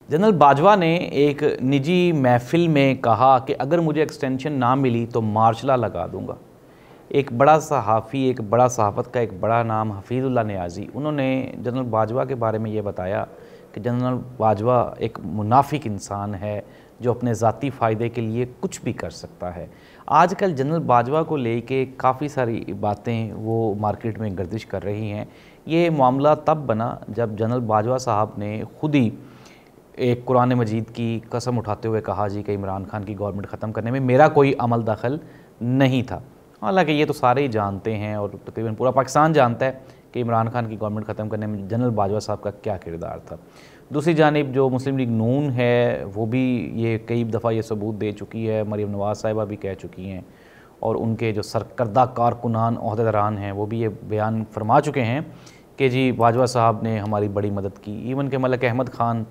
General Bajwa ने एक निजी महफिल में कहा कि अगर मुझे एक्सटेंशन ना मिली तो मार्शला लगा दूंगा। एक बड़ा सहाफ़ी, एक बड़ा सहाफ़त का एक बड़ा नाम हफीज़ुल्लाह नियाज़ी, उन्होंने जनरल बाजवा के बारे में ये बताया कि जनरल बाजवा एक मुनाफिक इंसान है जो अपने ज़ाती फ़ायदे के लिए कुछ भी कर सकता है। आजकल जनरल बाजवा को लेके काफ़ी सारी बातें वो मार्केट में गर्दिश कर रही हैं। ये मामला तब बना जब जनरल बाजवा साहब ने खुद ही एक कुरान मजीद की कसम उठाते हुए कहा जी कि इमरान खान की गवर्नमेंट ख़त्म करने में मेरा कोई अमल दखल नहीं था। हालांकि ये तो सारे ही जानते हैं और तकरीबन पूरा पाकिस्तान जानता है कि इमरान खान की गवर्नमेंट ख़त्म करने में जनरल बाजवा साहब का क्या किरदार था। दूसरी जानिब जो मुस्लिम लीग नून है वो भी ये कई दफ़ा ये सबूत दे चुकी है, मरीम नवाज़ साहिबा भी कह चुकी हैं और उनके जो सरकर्दा कारकुनान अहदेदारान हैं वो भी ये बयान फरमा चुके हैं कि जी बाजवा साहब ने हमारी बड़ी मदद की। इवन के मलिक अहमद ख़ान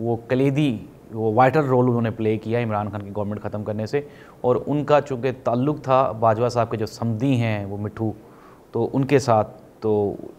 वो कलीदी वो वाइटल रोल उन्होंने प्ले किया इमरान खान की गवर्नमेंट ख़त्म करने से, और उनका चूँकि ताल्लुक़ था बाजवा साहब के जो समधी हैं वो मिठू, तो उनके साथ, तो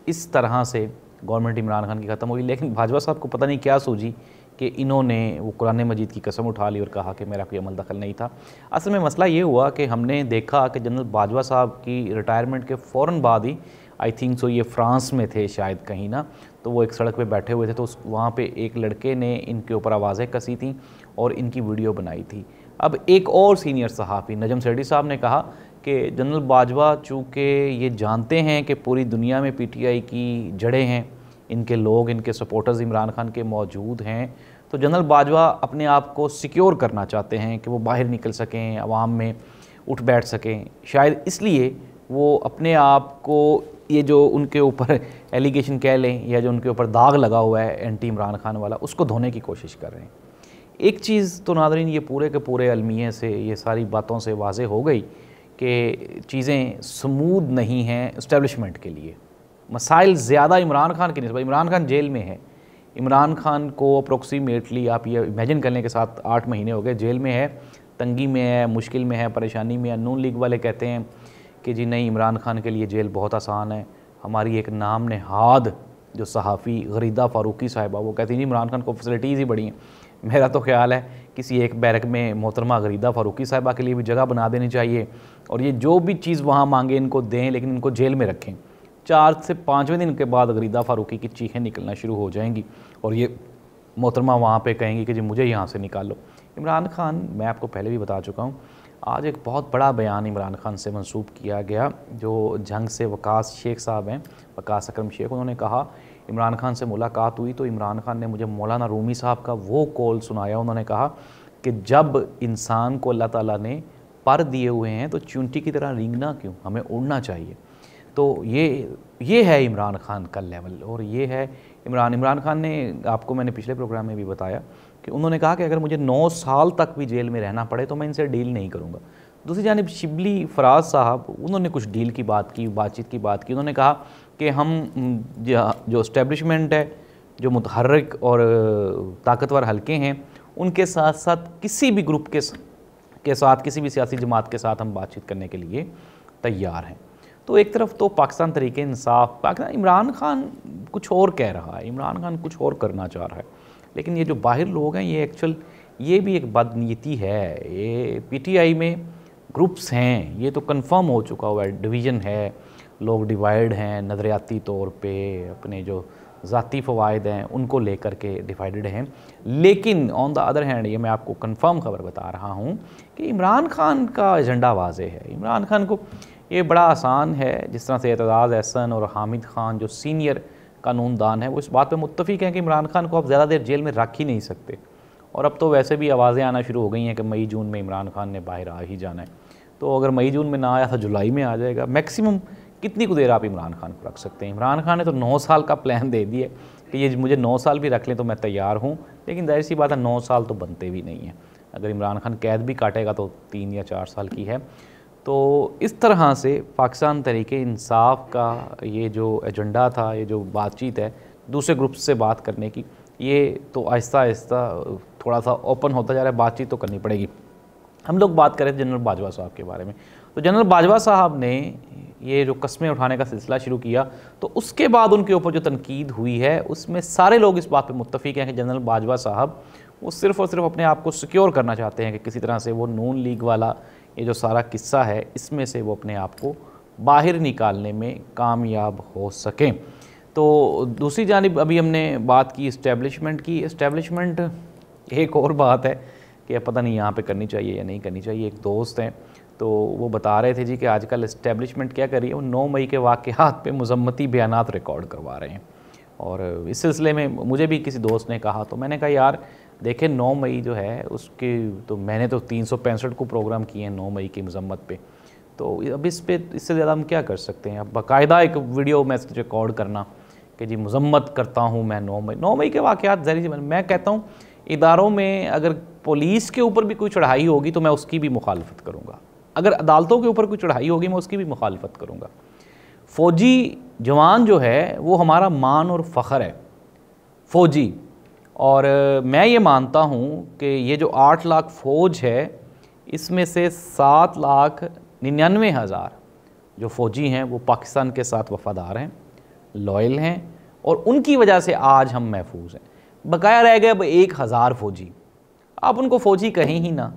इस तरह से गवर्नमेंट इमरान खान की ख़त्म हुई। लेकिन बाजवा साहब को पता नहीं क्या सूझी कि इन्होंने वो कुरान मजीद की कसम उठा ली और कहा कि मेरा कोई अमल दखल नहीं था। असल में मसला ये हुआ कि हमने देखा कि जनरल बाजवा साहब की रिटायरमेंट के फ़ौरन बाद ही, आई थिंक सो ये फ्रांस में थे शायद कहीं ना, तो वो एक सड़क पे बैठे हुए थे, तो वहाँ पे एक लड़के ने इनके ऊपर आवाज़ें कसी थी और इनकी वीडियो बनाई थी। अब एक और सीनियर सहाफ़ी नजम सेठी साहब ने कहा कि जनरल बाजवा चूँकि ये जानते हैं कि पूरी दुनिया में पीटीआई की जड़ें हैं, इनके लोग, इनके सपोर्टर्स इमरान खान के मौजूद हैं, तो जनरल बाजवा अपने आप को सिक्योर करना चाहते हैं कि वो बाहर निकल सकें, आवाम में उठ बैठ सकें। शायद इसलिए वो अपने आप को, ये जो उनके ऊपर एलिगेशन कह लें या जो उनके ऊपर दाग लगा हुआ है एंटी इमरान खान वाला, उसको धोने की कोशिश कर रहे हैं। एक चीज़ तो नाज़रीन ये पूरे के पूरे अलमिये से, ये सारी बातों से वाज़े हो गई कि चीज़ें स्मूथ नहीं हैं इस्टेब्लिशमेंट के लिए। मसाइल ज़्यादा इमरान खान की निस्बत, इमरान खान जेल में है, इमरान खान को अप्रोक्सीमेटली आप ये इमेजिन करने के साथ 8 महीने हो गए जेल में है, तंगी में है, मुश्किल में है, परेशानी में है। नून लीग वाले कहते हैं कि जी नहीं, इमरान खान के लिए जेल बहुत आसान है। हमारी एक नाम नहाद जो सहाफ़ी गरीदा फ़ारूकी साहिबा, वो कहती नहीं इमरान खान को फैसिलिटीज़ ही बड़ी हैं। मेरा तो ख्याल है किसी एक बैरक में मोहतरमा गरीदा फ़ारूकी साहिबा के लिए भी जगह बना देनी चाहिए और ये जो भी चीज़ वहाँ मांगे इनको दें, लेकिन इनको जेल में रखें। 4 से 5वें दिन के बाद गरीदा फ़ारूकी की चीखें निकलना शुरू हो जाएंगी और ये मोहतरमा वहाँ पे कहेंगी कि जी मुझे यहाँ से निकालो। इमरान खान, मैं आपको पहले भी बता चुका हूँ, आज एक बहुत बड़ा बयान इमरान खान से मंसूब किया गया, जो जंग से वकास शेख साहब हैं, वकास अकरम शेख, उन्होंने कहा इमरान खान से मुलाकात हुई तो इमरान खान ने मुझे मौलाना रूमी साहब का वो कौल सुनाया। उन्होंने कहा कि जब इंसान को अल्लाह ताला ने पर दिए हुए हैं तो चूंटी की तरह रेंगना क्यों, हमें उड़ना चाहिए। तो ये है इमरान खान का लेवल और ये है इमरान खान ने, आपको मैंने पिछले प्रोग्राम में भी बताया कि उन्होंने कहा कि अगर मुझे 9 साल तक भी जेल में रहना पड़े तो मैं इनसे डील नहीं करूँगा। दूसरी जानिब शिबली फराज साहब, उन्होंने कुछ डील की बात की, बातचीत की बात की। उन्होंने कहा कि हम जो इस्टेब्लिशमेंट है, जो मुतहर्रिक और ताकतवर हलके हैं, उनके साथ साथ किसी भी ग्रुप के साथ, किसी भी सियासी जमात के साथ हम बातचीत करने के लिए तैयार हैं। तो एक तरफ तो पाकिस्तान तरीके इंसाफ, पाकिस्तान, इमरान खान कुछ और कह रहा है, इमरान खान कुछ और करना चाह रहा है, लेकिन ये जो बाहर लोग हैं ये भी एक बदनीयती है। ये पीटीआई में ग्रुप्स हैं, ये तो कंफर्म हो चुका हुआ है, डिवीज़न है, लोग डिवाइड हैं, नज़रियाती तौर पे अपने जो ज़ाती फ़वाइद हैं उनको लेकर के डिवाइडेड हैं। लेकिन ऑन द अदर हैंड, ये मैं आपको कंफर्म खबर बता रहा हूँ कि इमरान खान का एजेंडा वाज़े है। इमरान खान को ये बड़ा आसान है, जिस तरह से एतज़ाज़ एहसन और हामिद खान जो सीनियर कानूनदान है वो इस बात पे मुत्तफ़िक़ हैं कि इमरान खान को आप ज़्यादा देर जेल में रख ही नहीं सकते। और अब तो वैसे भी आवाज़ें आना शुरू हो गई हैं कि मई जून में इमरान खान ने बाहर आ ही जाना है। तो अगर मई जून में ना आया तो जुलाई में आ जाएगा। मैक्सिमम कितनी को देर आप इमरान खान को रख सकते हैं? इमरान खान ने तो 9 साल का प्लान दे दिया कि ये मुझे 9 साल भी रख लें तो मैं तैयार हूँ, लेकिन जाहिर सी बात है 9 साल तो बनते भी नहीं हैं। अगर इमरान खान कैद भी काटेगा तो 3 या 4 साल की है। तो इस तरह से पाकिस्तान तरीके इंसाफ का ये जो एजेंडा था, ये जो बातचीत है दूसरे ग्रुप से बात करने की, ये तो आहिस्ता आहिस्ता थोड़ा सा ओपन होता जा रहा है, बातचीत तो करनी पड़ेगी। हम लोग बात करें जनरल बाजवा साहब के बारे में। तो जनरल बाजवा साहब ने ये जो कस्में उठाने का सिलसिला शुरू किया, तो उसके बाद उनके ऊपर जो तनकीद हुई है उसमें सारे लोग इस बात पे मुत्तफिक हैं कि जनरल बाजवा साहब वो सिर्फ़ और सिर्फ अपने आप को सिक्योर करना चाहते हैं कि किसी तरह से वो नून लीग वाला ये जो सारा किस्सा है इसमें से वो अपने आप को बाहर निकालने में कामयाब हो सकें। तो दूसरी जानिब अभी हमने बात की इस्टेब्लिशमेंट की। इस्टेब्लिशमेंट एक और बात है कि पता नहीं यहाँ पे करनी चाहिए या नहीं करनी चाहिए। एक दोस्त हैं तो वो बता रहे थे जी कि आजकल इस्टेब्लिशमेंट क्या कर रही है, वो 9 मई के वाक़यात पे मज़म्मती बयानात रिकॉर्ड करवा रहे हैं। और इस सिलसिले में मुझे भी किसी दोस्त ने कहा, तो मैंने कहा यार देखें 9 मई जो है उसके तो मैंने तो 365 को प्रोग्राम किए हैं 9 मई की मज़म्मत पे, तो अब इस पे इससे ज़्यादा हम क्या कर सकते हैं। अब बाकायदा एक वीडियो मैसेज रिकॉर्ड करना कि जी मज़म्मत करता हूँ मैं 9 मई के वाक़यात ज़हरी सी। मैं कहता हूँ इदारों में अगर पुलिस के ऊपर भी कोई चढ़ाई होगी तो मैं उसकी भी मुखालफत करूँगा, अगर अदालतों के ऊपर कोई चढ़ाई होगी मैं उसकी भी मुखालफत करूँगा। फ़ौजी जवान जो है वो हमारा मान और फ़ख्र है, फ़ौजी। और मैं ये मानता हूँ कि ये जो 8 लाख फ़ौज है इसमें से 7,99,000 जो फ़ौजी हैं वो पाकिस्तान के साथ वफ़ादार हैं, लॉयल हैं, और उनकी वजह से आज हम महफूज हैं। बकाया रह गए अब 1,000 फ़ौजी, आप उनको फ़ौजी कहें ही ना।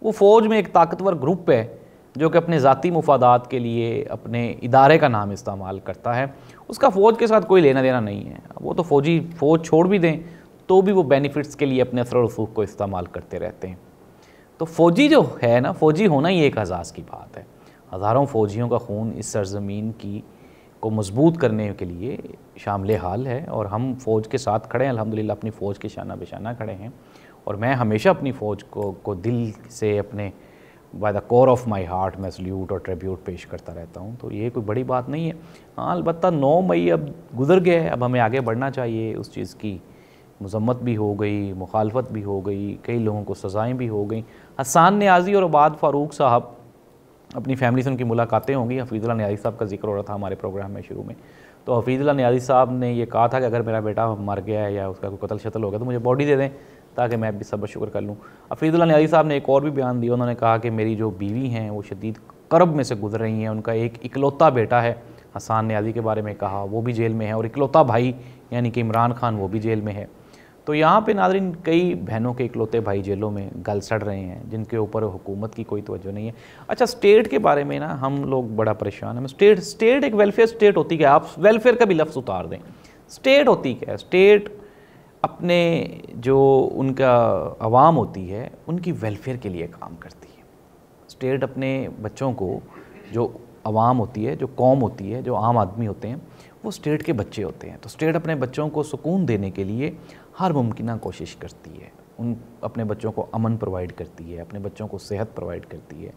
वो फ़ौज में एक ताकतवर ग्रुप है जो कि अपने ज़ाती मुफादात के लिए अपने इदारे का नाम इस्तेमाल करता है, उसका फ़ौज के साथ कोई लेना देना नहीं है। वो तो फ़ौज छोड़ भी दें तो भी वो बेनिफिट्स के लिए अपने असर और रसूख को इस्तेमाल करते रहते हैं। तो फ़ौजी जो है ना, फ़ौजी होना ही एक एज़ाज़ की बात है। हज़ारों फ़ौजियों का खून इस सरज़मीन की को मजबूत करने के लिए शामिल हाल है, और हम फ़ौज के साथ खड़े हैं अल्हम्दुलिल्लाह, अपनी फ़ौज के शाना बेशाना खड़े हैं। और मैं हमेशा अपनी फ़ौज को दिल से अपने by the core of my heart मैं सल्यूट और ट्रिब्यूट पेश करता रहता हूँ। तो ये कोई बड़ी बात नहीं है। हाँ अलबत्ता 9 मई अब गुज़र गया है, अब हमें आगे बढ़ना चाहिए। उस चीज़ की मज़म्मत भी हो गई, मुखालफत भी हो गई, कई लोगों को सज़ाएँ भी हो गई। हसन नियाज़ी और अबाद फ़ारूक साहब अपनी फैमिली से उनकी मुलाकातें होंगी। हफीज़ुल्लाह नियाज़ी साहब का जिक्र हो रहा था हमारे प्रोग्राम में शुरू में, तो हफीज़ुल्लाह नियाज़ी साहब ने ये कहा था कि अगर मेरा बेटा मर गया है या उसका कोई कत्ल शत्ल हो गया तो मुझे बॉडी दे दें ताकि मैं भी सब्र शुक्र कर लूँ। हफीज़ुल्लाह नियाज़ी साहब ने एक और भी बयान दिया, उन्होंने कहा कि मेरी जो बीवी हैं वो शदीद करब में से गुजर रही हैं, उनका एक इकलौता बेटा है, हसन नियाज़ी के बारे में कहा, वो भी जेल में है, और इकलौता भाई यानी कि इमरान खान वो भी जेल में है। तो यहाँ पे नाज़रीन कई बहनों के इकलौते भाई जेलों में गल सड़ रहे हैं जिनके ऊपर हुकूमत की कोई तवज्जो नहीं है। अच्छा स्टेट के बारे में ना हम लोग बड़ा परेशान हैं। स्टेट एक वेलफेयर स्टेट होती क्या, आप वेलफेयर का भी लफ्ज़ उतार दें, स्टेट होती क्या है? स्टेट अपने जो उनका अवाम होती है उनकी वेलफेयर के लिए काम करती है। स्टेट अपने बच्चों को, जो अवाम होती है, जो कौम होती है, जो आम आदमी होते हैं, वो स्टेट के बच्चे होते हैं। तो स्टेट अपने बच्चों को सुकून देने के लिए हर मुमकिन कोशिश करती है। अपने बच्चों को अमन प्रोवाइड करती है, अपने बच्चों को सेहत प्रोवाइड करती है,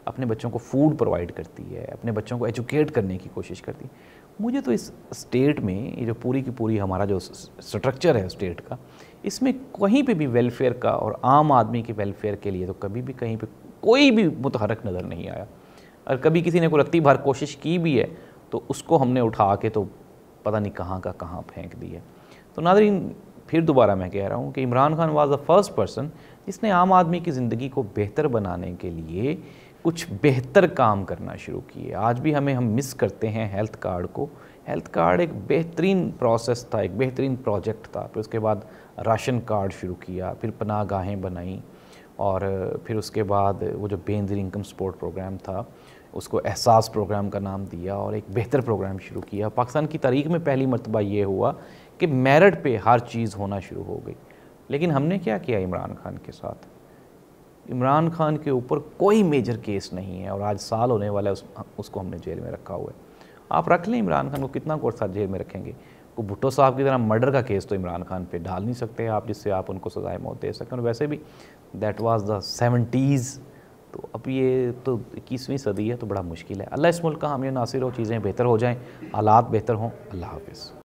अपने बच्चों को फूड प्रोवाइड करती है, अपने बच्चों को एजुकेट करने की कोशिश करती है। मुझे तो इस स्टेट में ये जो पूरी की पूरी हमारा जो स्ट्रक्चर है स्टेट का, इसमें कहीं पे भी वेलफेयर का और आम आदमी के वेलफेयर के लिए तो कभी भी कहीं पे कोई भी मुतहरक नज़र नहीं आया। और कभी किसी ने कोई रत्ती भर कोशिश की भी है तो उसको हमने उठा के तो पता नहीं कहाँ का कहाँ फेंक दिया। तो नाज़रीन फिर दोबारा मैं कह रहा हूँ कि Imran Khan was the first person जिसने आम आदमी की ज़िंदगी को बेहतर बनाने के लिए कुछ बेहतर काम करना शुरू किए। आज भी हम मिस करते हैं हेल्थ कार्ड को। हेल्थ कार्ड एक बेहतरीन प्रोसेस था, एक बेहतरीन प्रोजेक्ट था। फिर उसके बाद राशन कार्ड शुरू किया, फिर पनाह गाहें बनाई, और फिर उसके बाद वो जो बेनज़ीर इनकम सपोर्ट प्रोग्राम था उसको एहसास प्रोग्राम का नाम दिया और एक बेहतर प्रोग्राम शुरू किया। पाकिस्तान की तारीख़ में पहली मरतबा ये हुआ कि मेरिट पे हर चीज़ होना शुरू हो गई। लेकिन हमने क्या किया इमरान खान के साथ? इमरान खान के ऊपर कोई मेजर केस नहीं है और आज साल होने वाला है उसको हमने जेल में रखा हुआ है। आप रख लें इमरान खान को, कितना कोर्ट साथ जेल में रखेंगे? को भुट्टो साहब की तरह मर्डर का केस तो इमरान खान पे डाल नहीं सकते आप जिससे आप उनको सज़ाए मौत दे सकें। और वैसे भी दैट वाज द 70s, तो अब ये तो 21वीं सदी है, तो बड़ा मुश्किल है। अल्लाह इस मुल्क का हामी नासिर हो, चीज़ें बेहतर हो जाएँ, हालात बेहतर हों। अल्लाह हाफ़िज़।